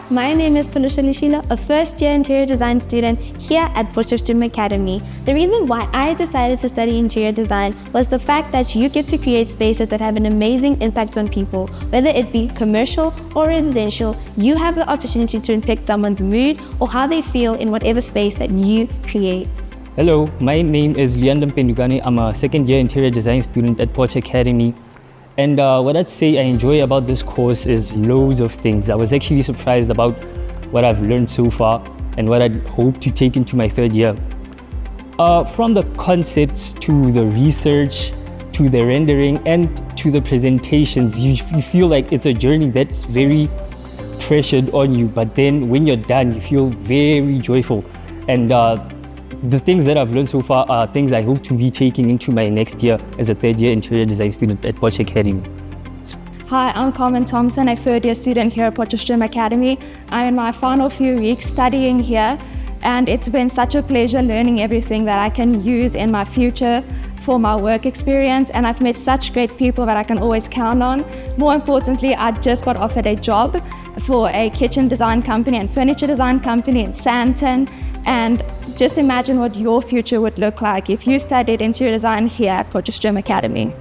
Hi, my name is Lishila, a first-year interior design student here at Potchefstroom Academy. The reason why I decided to study interior design was the fact that you get to create spaces that have an amazing impact on people. Whether it be commercial or residential, you have the opportunity to impact someone's mood or how they feel in whatever space that you create. Hello, my name is Leandam Pendugane. I'm a second-year interior design student at Potch Academy. And what I'd say I enjoy about this course is loads of things. I was actually surprised about what I've learned so far and what I'd hope to take into my third year. From the concepts to the research, to the rendering, and to the presentations, you feel like it's a journey that's very pressured on you. But then when you're done, you feel very joyful. And the things that I've learned so far are things I hope to be taking into my next year as a third-year interior design student at Potch Academy. Hi, I'm Carmen Thompson, a third-year student here at Potchefstroom Academy. I'm in my final few weeks studying here, and it's been such a pleasure learning everything that I can use in my future for my work experience, and I've met such great people that I can always count on. More importantly, I just got offered a job for a kitchen design company and furniture design company in Sandton, and just imagine what your future would look like if you studied interior design here at Potchefstroom Academy.